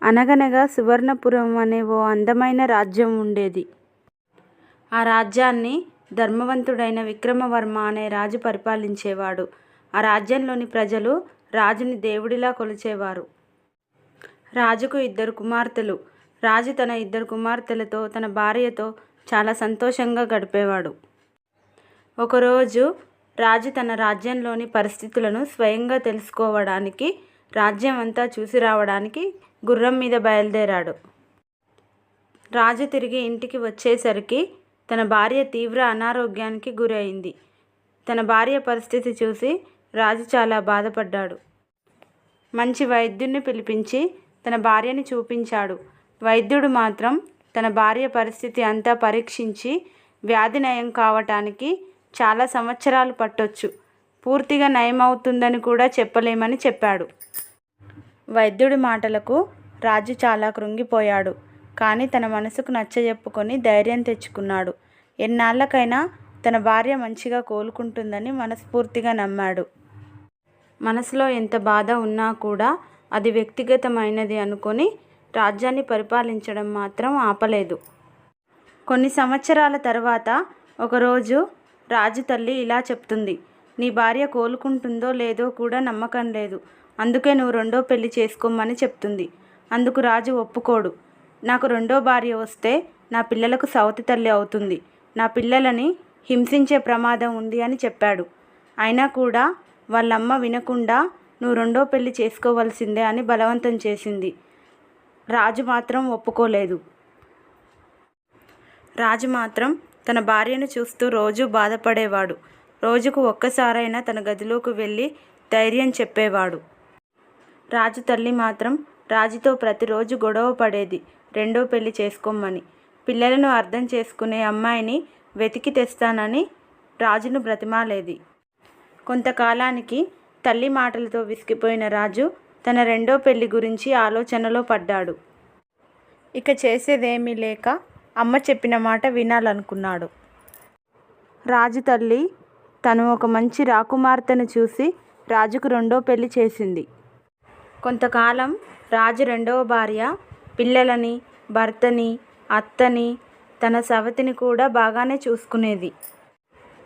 అనగనగా సువర్ణపురం అనే ఓ అందమైన రాజ్యం ఉండేది. ఆ రాజ్యాన్ని ధర్మవంతుడైన విక్రమవర్మ అనే రాజు పరిపాలించేవాడు. ఆ రాజ్యంలోని ప్రజలు రాజుని దేవుడిలా కొలిచేవారు. రాజుకు 2 కుమార్తెలు. రాజు తన 2 కుమార్తెలతో, తన భార్యతో చాలా సంతోషంగా గడిపేవాడు. ఒకరోజు రాజు తన రాజ్యంలోని పరిస్థితులను స్వయంగా తెలుసుకోవడానికి, రాజ్యం అంతా చూసి రావడానికి గుర్రం మీద బయలుదేరాడు. రాజు తిరిగి ఇంటికి వచ్చేసరికి తన భార్య తీవ్ర అనారోగ్యానికి గురైంది. తన భార్య పరిస్థితి చూసి రాజు చాలా బాధపడ్డాడు. మంచి వైద్యుడిని పిలిపించి తన భార్యని చూపించాడు. వైద్యుడు మాత్రం తన భార్య పరిస్థితి అంతా పరీక్షించి వ్యాధి నయం కావటానికి చాలా సంవత్సరాలు పట్టొచ్చు, పూర్తిగా నయమవుతుందని కూడా చెప్పలేమని చెప్పాడు. వైద్యుడి మాటలకు రాజు చాలా కృంగిపోయాడు. కానీ తన మనసుకు నచ్చజెప్పుకొని ధైర్యం తెచ్చుకున్నాడు. ఎన్నాళ్ళకైనా తన భార్య మంచిగా కోలుకుంటుందని మనస్ఫూర్తిగా నమ్మాడు. మనసులో ఎంత బాధ ఉన్నా కూడా అది వ్యక్తిగతమైనది అనుకొని రాజ్యాన్ని పరిపాలించడం మాత్రం ఆపలేదు. కొన్ని సంవత్సరాల తర్వాత ఒకరోజు రాజు తల్లి ఇలా చెప్తుంది: నీ భార్య కోలుకుంటుందో లేదో కూడా నమ్మకం లేదు, అందుకే నువ్వు 2వ పెళ్లి చేసుకోమని చెప్తుంది. అందుకు రాజు ఒప్పుకోడు. నాకు 2వ భార్య వస్తే నా పిల్లలకు సవతి తల్లి అవుతుంది, నా పిల్లలని హింసించే ప్రమాదం ఉంది అని చెప్పాడు. అయినా కూడా వాళ్ళమ్మ వినకుండా నువ్వు 2వ పెళ్లి చేసుకోవాల్సిందే అని బలవంతం చేసింది. రాజు మాత్రం ఒప్పుకోలేదు. రాజు మాత్రం తన భార్యను చూస్తూ రోజూ బాధపడేవాడు. రోజుకు ఒక్కసారైనా తన గదిలోకి వెళ్ళి ధైర్యం చెప్పేవాడు. రాజు తల్లి మాత్రం రాజుతో ప్రతిరోజు గొడవ పడేది 2వ పెళ్లి చేసుకోమని. పిల్లలను అర్థం చేసుకునే అమ్మాయిని వెతికి తెస్తానని రాజును బ్రతిమాలేది. కొంతకాలానికి తల్లి మాటలతో విసిగిపోయిన రాజు తన 2వ పెళ్లి గురించి ఆలోచనలో పడ్డాడు. ఇక చేసేదేమీ లేక అమ్మ చెప్పిన మాట వినాలనుకున్నాడు. రాజు తల్లి తను ఒక మంచి రాకుమార్తెను చూసి రాజుకు 2వ పెళ్లి చేసింది. కొంతకాలం రాజు 2వ భార్య పిల్లలని, భర్తని, అత్తని, తన సవతిని కూడా బాగానే చూసుకునేది.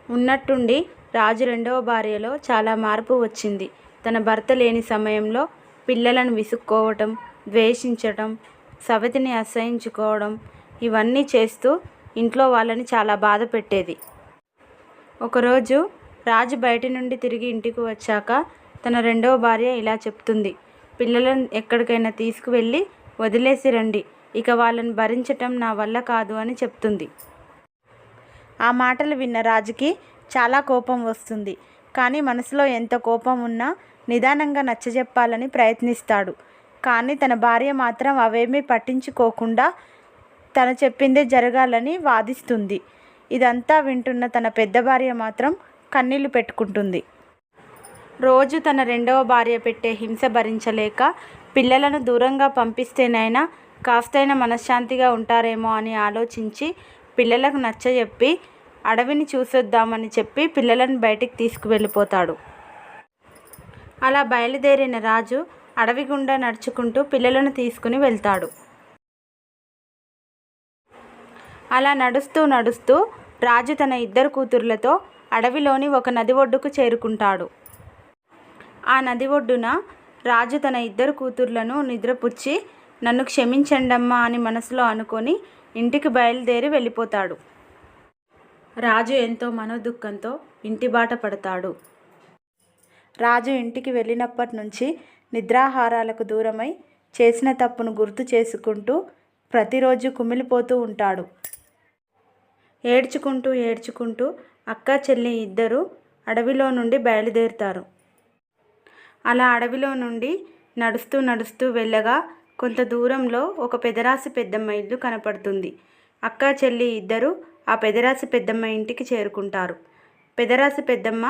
ఉన్నట్టుండి రాజు 2వ భార్యలో చాలా మార్పు వచ్చింది. తన భర్త లేని సమయంలో పిల్లలను విసుక్కోవటం, ద్వేషించటం, సవతిని అసహించుకోవడం, ఇవన్నీ చేస్తూ ఇంట్లో వాళ్ళని చాలా బాధ పెట్టేది. ఒకరోజు రాజు బయటి నుండి తిరిగి ఇంటికి వచ్చాక తన 2వ భార్య ఇలా చెప్తుంది: పిల్లలను ఎక్కడికైనా తీసుకువెళ్ళి వదిలేసి రండి, ఇక వాళ్ళని భరించటం నా వల్ల కాదు అని చెప్తుంది. ఆ మాటలు విన్న రాజుకి చాలా కోపం వస్తుంది. కానీ మనసులో ఎంత కోపం ఉన్నా నిదానంగా నచ్చజెప్పాలని ప్రయత్నిస్తాడు. కానీ తన భార్య మాత్రం అవేమీ పట్టించుకోకుండా తను చెప్పిందే జరగాలని వాదిస్తుంది. ఇదంతా వింటున్న తన పెద్ద భార్య మాత్రం కన్నీళ్లు పెట్టుకుంటుంది. రోజు తన 2వ భార్య పెట్టే హింస భరించలేక పిల్లలను దూరంగా పంపిస్తేనైనా కాస్తైనా మనశ్శాంతిగా ఉంటారేమో అని ఆలోచించి పిల్లలకు నచ్చజెప్పి అడవిని చూసొద్దామని చెప్పి పిల్లలను బయటికి తీసుకువెళ్ళిపోతాడు. అలా బయలుదేరిన రాజు అడవి గుండా నడుచుకుంటూ పిల్లలను తీసుకుని వెళ్తాడు. అలా నడుస్తూ నడుస్తూ రాజు తన 2 కూతుర్లతో అడవిలోని ఒక నది ఒడ్డుకు చేరుకుంటాడు. ఆ నది ఒడ్డున రాజు తన 2 కూతుర్లను నిద్రపుచ్చి నన్ను క్షమించండమ్మా అని మనసులో అనుకొని ఇంటికి బయలుదేరి వెళ్ళిపోతాడు. రాజు ఎంతో మనోదుఃఖంతో ఇంటి బాట పడతాడు. రాజు ఇంటికి వెళ్ళినప్పటి నుంచి నిద్రాహారాలకు దూరమై చేసిన తప్పును గుర్తు చేసుకుంటూ ప్రతిరోజు కుమిలిపోతూ ఉంటాడు. ఏడ్చుకుంటూ ఏడ్చుకుంటూ అక్క చెల్లి 2 అడవిలో నుండి బయలుదేరుతారు. అలా అడవిలో నుండి నడుస్తూ నడుస్తూ వెళ్ళగా కొంత దూరంలో ఒక పెదరాసి పెద్దమ్మ ఇల్లు కనపడుతుంది. అక్క చెల్లి 2 ఆ పెదరాసి పెద్దమ్మ ఇంటికి చేరుకుంటారు. పెదరాసి పెద్దమ్మ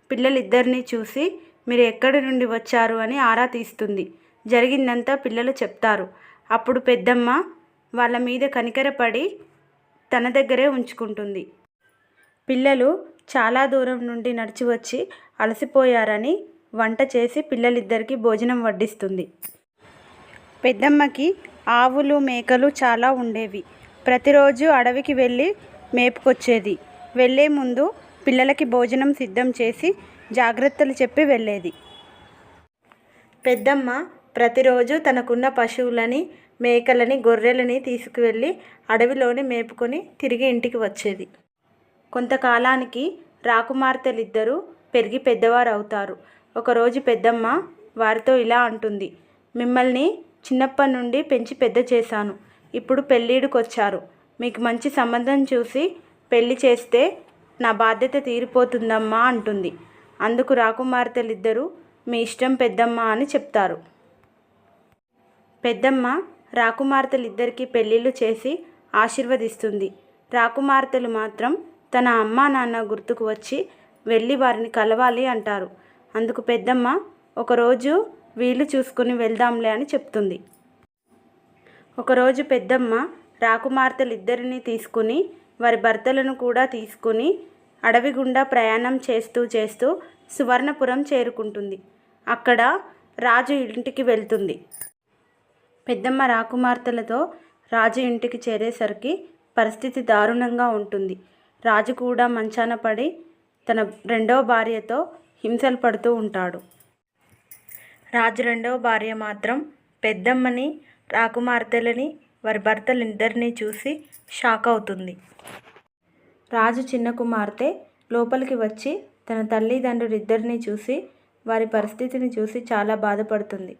పిల్లలిద్దరినీ చూసి మీరు ఎక్కడి నుండి వచ్చారు అని ఆరా తీస్తుంది. జరిగిందంతా పిల్లలు చెప్తారు. అప్పుడు పెద్దమ్మ వాళ్ళ మీద కనికరపడి తన దగ్గరే ఉంచుకుంటుంది. పిల్లలు చాలా దూరం నుండి నడిచి వచ్చి అలసిపోయారని వంట చేసి పిల్లలిద్దరికీ భోజనం వడ్డిస్తుంది. పెద్దమ్మకి ఆవులు మేకలు చాలా ఉండేవి. ప్రతిరోజు అడవికి వెళ్ళి మేపుకొచ్చేది. వెళ్ళే ముందు పిల్లలకి భోజనం సిద్ధం చేసి జాగ్రత్తలు చెప్పి వెళ్ళేది. పెద్దమ్మ ప్రతిరోజు తనకున్న పశువులని, మేకలని, గొర్రెలని తీసుకువెళ్ళి అడవిలోని మేపుకొని తిరిగి ఇంటికి వచ్చేది. కొంతకాలానికి రాకుమార్తెలిద్దరూ పెరిగి పెద్దవారు అవుతారు. ఒకరోజు పెద్దమ్మ వారితో ఇలా అంటుంది, మిమ్మల్ని చిన్నప్పటి నుండి పెంచి పెద్ద చేశాను. ఇప్పుడు పెళ్ళిడికొచ్చారు. మీకు మంచి సంబంధం చూసి పెళ్లి చేస్తే నా బాధ్యత తీరిపోతుందమ్మా అంటుంది. అందుకు రాకుమార్తెలిద్దరూ మీ ఇష్టం పెద్దమ్మ అని చెప్తారు. పెద్దమ్మ రాకుమార్తెలిద్దరికీ పెళ్ళిళ్ళు చేసి ఆశీర్వదిస్తుంది. రాకుమార్తెలు మాత్రం తన అమ్మా నాన్న గుర్తుకు వచ్చి వెళ్ళి వారిని కలవాలి అంటారు. అందుకు పెద్దమ్మ ఒకరోజు వీలు చూసుకుని వెళ్దాంలే అని చెప్తుంది. ఒకరోజు పెద్దమ్మ రాకుమార్తెలిద్దరినీ తీసుకుని వారి భర్తలను కూడా తీసుకుని అడవి గుండా ప్రయాణం చేస్తూ సువర్ణపురం చేరుకుంటుంది. అక్కడ రాజు ఇంటికి వెళ్తుంది. పెద్దమ్మ రాకుమార్తెలతో రాజు ఇంటికి చేరేసరికి పరిస్థితి దారుణంగా ఉంటుంది. రాజు కూడా మంచాన పడి తన రెండవ భార్యతో హింసలు పడుతూ ఉంటాడు. రాజు రెండవ భార్య మాత్రం పెద్దమ్మని, రాకుమార్తెలని, వారి భర్తలిద్దరినీ చూసి షాక్ అవుతుంది. రాజు చిన్న కుమార్తె లోపలికి వచ్చి తన తల్లిదండ్రులిద్దరినీ చూసి వారి పరిస్థితిని చూసి చాలా బాధపడుతుంది.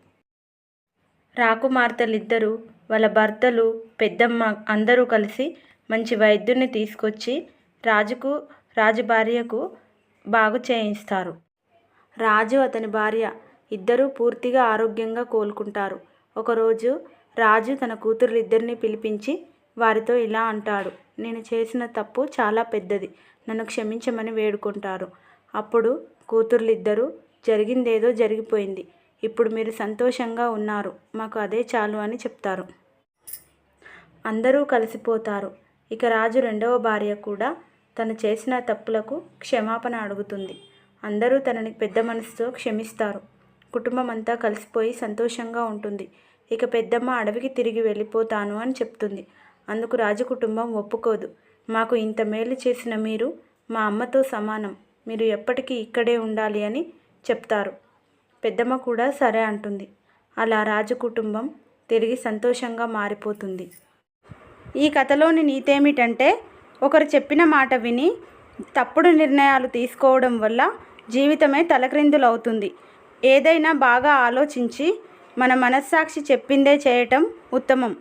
రాకుమార్తెలిద్దరూ వాళ్ళ భర్తలు, పెద్దమ్మ అందరూ కలిసి మంచి వైద్యుని తీసుకొచ్చి రాజు భార్యకు బాగు చేయిస్తారు. రాజు అతని భార్య ఇద్దరూ పూర్తిగా ఆరోగ్యంగా కోలుకుంటారు. ఒకరోజు రాజు తన కూతుర్లిద్దరినీ పిలిపించి వారితో ఇలా అంటాడు, నేను చేసిన తప్పు చాలా పెద్దది, నన్ను క్షమించమని వేడుకుంటారు. అప్పుడు కూతుర్లిద్దరూ జరిగిందేదో జరిగిపోయింది, ఇప్పుడు మీరు సంతోషంగా ఉన్నారు, మాకు అదే చాలు అని చెప్తారు. అందరూ కలిసిపోతారు. ఇక రాజు రెండవ భార్య కూడా తను చేసిన తప్పులకు క్షమాపణ అడుగుతుంది. అందరూ తనని పెద్ద మనసుతో క్షమిస్తారు. కుటుంబం అంతా కలిసిపోయి సంతోషంగా ఉంటుంది. ఇక పెద్దమ్మ అడవికి తిరిగి వెళ్ళిపోతాను అని చెప్తుంది. అందుకు రాజు కుటుంబం ఒప్పుకోదు. మాకు ఇంత మేలు చేసిన మీరు మా అమ్మతో సమానం, మీరు ఎప్పటికీ ఇక్కడే ఉండాలి అని చెప్తారు. పెద్దమ్మ కూడా సరే అంటుంది. అలా రాజు కుటుంబం తిరిగి సంతోషంగా మారిపోతుంది. ఈ కథలోని నీతేమిటంటే, ఒకరు చెప్పిన మాట విని తప్పుడు నిర్ణయాలు తీసుకోవడం వల్ల జీవితమే తలక్రిందులవుతుంది. ఏదైనా బాగా ఆలోచించి మన మనస్సాక్షి చెప్పిందే చేయటం ఉత్తమం.